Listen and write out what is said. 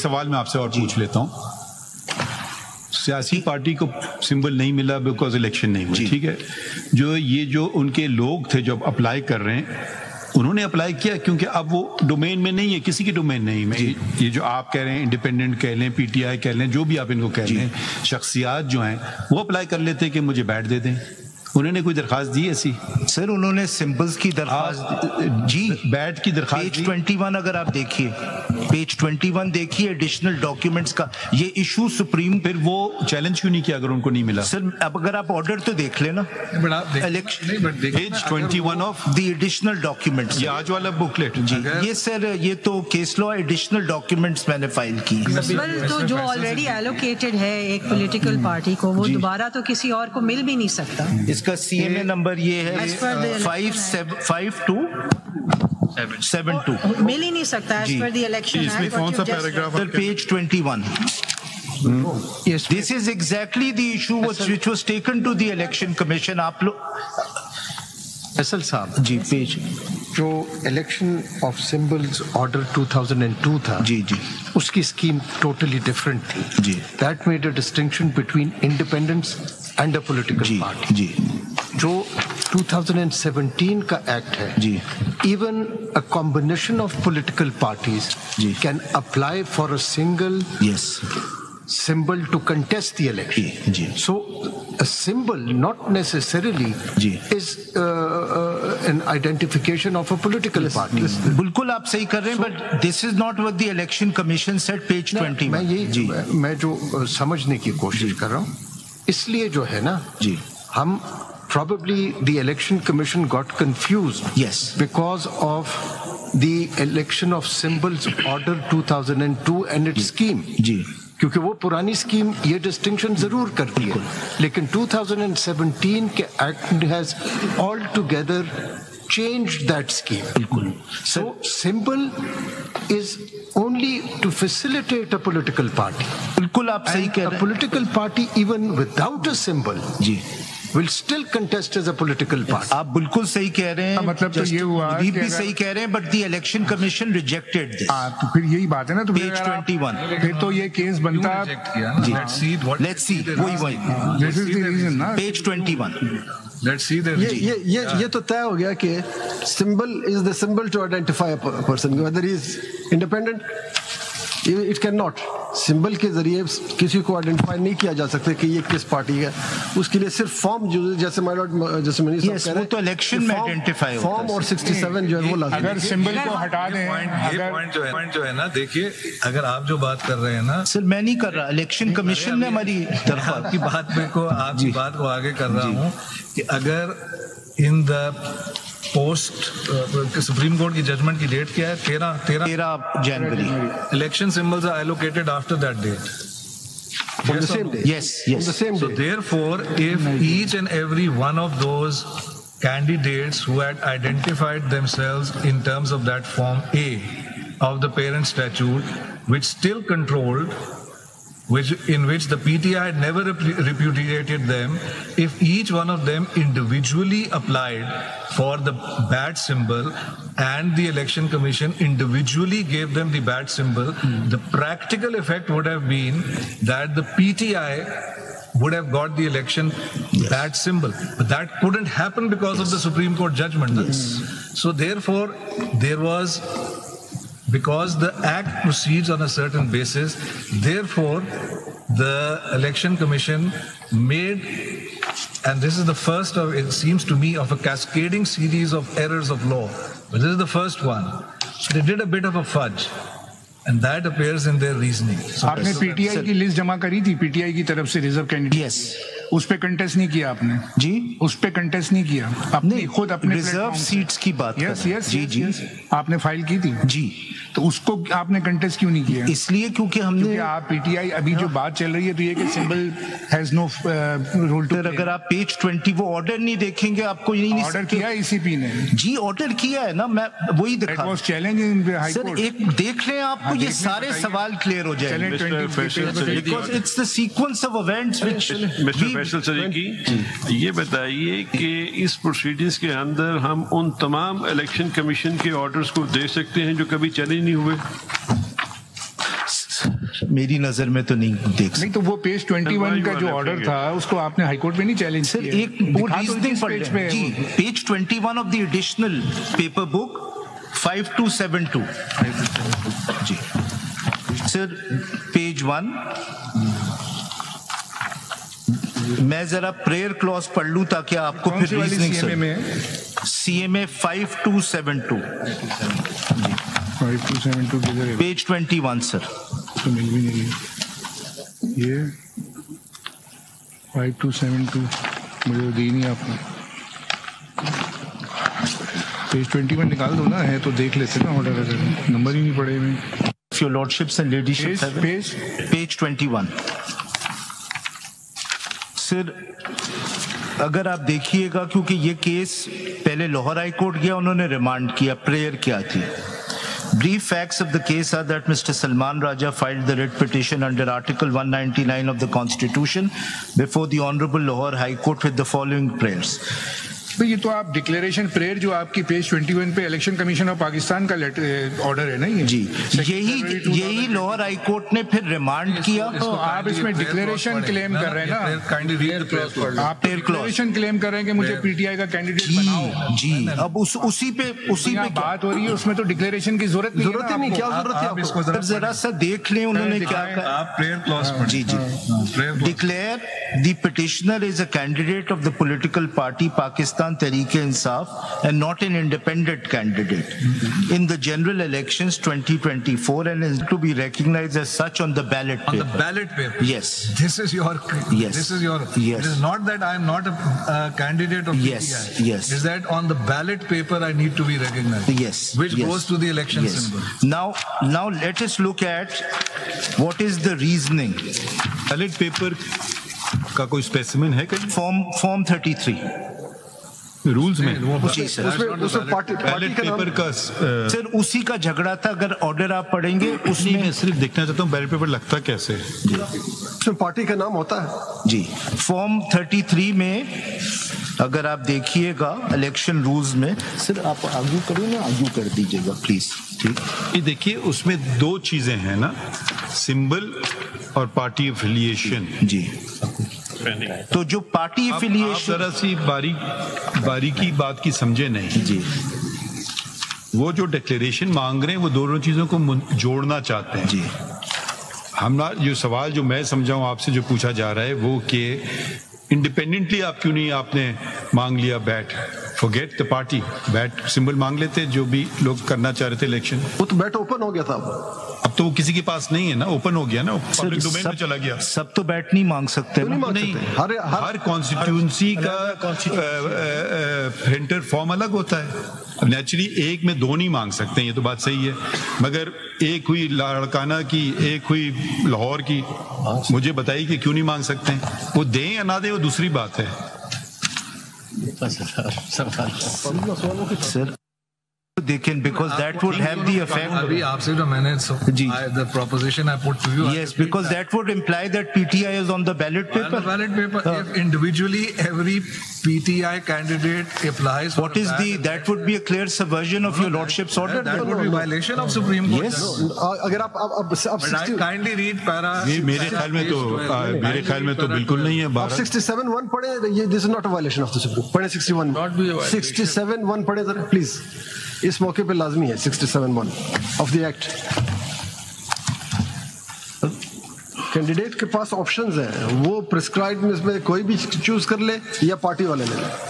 سوال میں آپ سے اور پوچھ لیتا ہوں. سیاسی پارٹی کو سمبل نہیں ملا بیکاز الیکشن نہیں ہوئی, ٹھیک ہے. جو ان کے لوگ تھے جو اپلائی کر رہے ہیں, انہوں نے اپلائی کیا کیونکہ اب وہ ڈومین میں نہیں ہے, کسی کی ڈومین نہیں میں. یہ جو آپ کہہ رہے ہیں انڈیپینڈنٹ کہہ لیں, پی ٹی آئی کہہ لیں, جو بھی آپ ان کو کہہ لیں, شخصیات جو ہیں وہ اپلائی کر لیتے کہ مجھے بیٹ دے دیں. انہوں نے کوئی درخواست دی ایسی؟ سر انہوں نے سمبلز کی درخواست, جی بیٹ کی درخواست. پیج 21 اگر آپ دیکھیے, پیج 21 دیکھیے ایڈیشنل ڈاکیومنٹس کا یہ ایشو سپریم. پھر وہ چیلنج کیوں نہیں کیا اگر ان کو نہیں ملا؟ سر اب اگر آپ آرڈر تو دیکھ لیں نا, page 21 of the additional documents, یہ آج والا بکلیٹ. جی یہ سر یہ تو کیس لا ایڈیشنل ڈاکیومنٹس میں نے فائل کی. تو جو آلریڈی ایلوکیٹڈ ہے ایک پولیٹیکل پارٹی کو, وہ دوبارہ تو کسی اور کو مل بھی نہیں سکتا. اس کا سی ایم اے نمبر یہ ہے 5272, مل ہی نہیں سکتا ایز پر دی الیکشن. اس میں کون سا paragraph? Sir page 21. Yes, this is exactly the issue which was taken to the election commission. آپ لوگ فیصل صاحب جی پیج جو الیکشن آف سمبلز آرڈر 2002 تھا, جی اس کی اسکیم ٹوٹلی ڈفرینٹ تھی. جی that made a distinction between independents and a political party. جی جو 2017 کا ایکٹ ہے, جی even a combination of political parties can apply for a single symbol to contest the election. So a symbol not necessarily is an identification of a political party. بالکل آپ صحیح کر رہے ہیں, but this is not what the election commission said. page 20. میں جو سمجھنے کی کوشش کر رہا ہوں, اس لیے جو ہے نا ہم probably the election commission got confused because of the election of symbols order 2002 and its scheme. کیونکہ وہ پرانی اسکیم یہ ڈسٹنکشن ضرور کرتی ہے, لیکن 2017 کے act has altogether change that scheme. بالکل. So symbol is only to facilitate a political party. بالکل آپ صحیح کہہ رہے ہیں. Political party even without a symbol will still contest as a political party. آپ بالکل صحیح کہہ رہے ہیں. مطلب تو یہ ہوا بھی صحیح کہہ رہے ہیں, but the election commission rejected this. تو پھر یہی بات ہے نا, تو page 21 پھر تو یہ کیس بنتا. let's see وہی this is the reason نا. page 21 let's see the یہ تو طے ہو گیا کہ symbol is the symbol to identify a person whether he is independent. It cannot. Symbol کے ذریعے کسی کو آئیڈینٹیفائی نہیں کیا جا سکتا کہ یہ کس پارٹی ہے. اس کے لیے صرف فارم جو جیسے جیسے منی صاحب کہہ رہے ہیں, تو الیکشن میں آئیڈینٹیفائی ہوتا ہے. فارم اور 67 جو ہے وہ لازم. اگر سمبل کو ہٹا دیں, یہ پوائنٹ جو ہے نا, دیکھیے اگر آپ جو بات کر رہے ہیں نا, سر میں نہیں کر رہا, الیکشن کمیشن نے ہماری آپ کی بات میں کو آپ کی بات کو آگے کر رہا ہوں کہ اگر in the post Supreme Court کی ججمنٹ کی ڈیٹ کیا ہے, 13 جنوری. Election symbols are allocated after that date. On the same day. Yes. On the same day. So therefore, if each and every one of those candidates who had identified themselves in terms of that Form A of the parent statute, which still controlled, in which the PTI had never repudiated them, if each one of them individually applied for the bat symbol and the election commission individually gave them the bat symbol, the practical effect would have been that the PTI would have got the election bat symbol. But that couldn't happen because of the Supreme Court judgment. So therefore, there was, because the act proceeds on a certain basis, therefore the election commission made, and this is the first of, it seems to me, of a cascading series of errors of law, but this is the first one. They did a bit of a fudge, and that appears in their reasoning. آپ نے P T I کی list جمع کری تھی, P T I کی طرف سے reserve candidate, اس پہ کنٹیسٹ نہیں کیا آپ نے؟ جی اس پہ کنٹیسٹ نہیں کیا اپنی خود اپنے ریزرو سیٹس کی بات. جی آپ نے فائل کی تھی. جی تو اس کو آپ نے کنٹیسٹ کیوں نہیں کیا؟ اس لیے کیونکہ ہم نے, آپ پی ٹی آئی ابھی جو بات چل رہی ہے تو یہ کہ symbol has no role to. اگر آپ پیج 20 وہ آرڈر نہیں دیکھیں گے آپ کو نہیں. آرڈر کیا ای سی پی نے. جی آرڈر کیا ہے نا, میں وہی دکھا. سر ایک دیکھ لیں, آپ کو یہ سارے سوال کلیئر ہو جائیں گے. Because it's the sequence of events which. Mr Faisal Siddiqui, یہ بتائیے کہ اس پروسیڈنگز کے اندر ہم ان تمام الیکشن کمیشن کے آرڈرز کو دے سکتے ہیں جو کبھی چیلنج نہیں ہوئے؟ میری نظر میں تو نہیں دیکھ سکتے. نہیں تو وہ پیج 21 کا جو آرڈر تھا اس کو آپ نے ہائی کورٹ میں نہیں چیلنج کیا؟ ایک وہ ریزننگ پڑھ لیں جی. Page 21 of the additional paper book 5272 جی سر. پیج 1 میں ذرا پریئر کلوز پڑھ لوں تاکہ آپ کو پھر ریزننگ سر. CMA 5272 پیج 21 سر. مل بھی نہیں یہ 5272 مجھے دی نہیں آپ نے. پیج 21 نکال دو نا, ہے تو دیکھ لیتے نا آرڈر, نمبر ہی نہیں پڑے ہوئے. Your lordships and ladyships, page 21 سر. اگر آپ دیکھیے گا کیونکہ یہ کیس پہلے لاہور ہائی کورٹ گیا, انہوں نے ریمانڈ کیا, پریئر کیا تھی. Brief facts of the case are that Mr. Salman Raja filed the writ petition under Article 199 of the Constitution before the Honorable Lahore High Court with the following prayers. یہ تو آپ declaration prayer جو آپ کی page 21 پہ election commission of Pakistan کا order ہے نا جی, یہی لاہور ہائی کورٹ نے پھر ریمانڈ کیا. تو آپ اس میں ڈکلیریشن کلیم کر رہے ہیں نا, آپ ڈکلیریشن کلیم کر رہے ہیں کہ مجھے پی ٹی آئی کا کینڈیڈیٹ بناؤ جی. اب اسی پہ بات ہو رہی ہے, اس میں تو ڈکلیریشن کی ضرورت نہیں. کیا ضرورت ہے, ذرا سا دیکھ لیں انہوں نے کیا کہا. جی جی, declare the petitioner is a candidate of the political party Pakistan Tehreek Insaf and not an independent candidate in the general elections 2024 and is to be recognized as such on the ballot paper. On the ballot paper. Yes. This is your. Yes. This is your. Yes. It is not that I am not a candidate of yes. PTI. Yes. Is that on the ballot paper I need to be recognized. Yes. Which goes to the election symbol. Now let us look at what is the reasoning. Ballot paper کا کوئی specimen ہے کہ form 33 rules میں سر اسی کا جھگڑا تھا. اگر آرڈر آپ پڑھیں گے اس میں صرف دیکھنا چاہتا ہوں بیلٹ پیپر لگتا کیسے ہے, پارٹی کا نام ہوتا ہے جی. فارم 33 میں اگر آپ دیکھیے گا الیکشن رولز میں, سر آپ آگے کریں نا, آگے کر دیجیے گا پلیز. یہ دیکھیے اس میں دو چیزیں ہیں نا, سمبل اور پارٹی افیلیشن. جی تو جو پارٹی افیلیشن ذرا سی باریکی بات کی سمجھے نہیں جی. وہ جو ڈکلیریشن مانگ رہے ہیں وہ دونوں چیزوں کو جوڑنا چاہتے ہیں جی. ہم جو سوال جو میں سمجھاؤں آپ سے جو پوچھا جا رہا ہے وہ کہ انڈیپینڈنٹلی آپ کیوں نہیں آپ نے مانگ لیا bat, forget the party, bat symbol مانگ لیتے جو بھی لوگ کرنا چاہ رہے تھے الیکشن. وہ تو بیٹ اوپن ہو گیا تھا, اب تو وہ کسی کے پاس نہیں ہے نا, اوپن ہو گیا نا, پبلک ڈومین میں چلا گیا. سب تو بیٹ نہیں مانگ سکتے, نہیں, ہر کانسٹیٹیوئنسی کا پرنٹر فارم الگ ہوتا ہے. اب نیچرلی ایک میں دو نہیں مانگ سکتے, یہ تو بات صحیح ہے, مگر ایک ہوئی لاڑکانہ کی, ایک ہوئی لاہور کی, مجھے بتائیے کہ کیوں نہیں مانگ سکتے ہیں. وہ دیں یا نہ دیں وہ دوسری بات ہے. سر they can, because that would have the effect. Abhi aap se jo maine the proposition I put to you. Yes, because that would imply that PTI is on the ballot paper. The ballot paper. If individually every PTI candidate applies. What is the? That would be a clear subversion of your lordship's order. That would be violation of Supreme Court. Yes. Agar aap kindly read para. میرے خیال میں تو بالکل نہیں ہے. آپ 67(1) پڑھیں, یہ this is not a violation of the Supreme. پڑھیں 61. 67(1) پڑھیں ذرا پلیز. اس موقع پہ لازمی ہے 67(1) آف دی ایکٹ. کینڈیڈیٹ کے پاس آپشنز ہیں, وہ پرسکرائبڈ میں کوئی بھی چوز کر لے یا پارٹی والے لے لیں.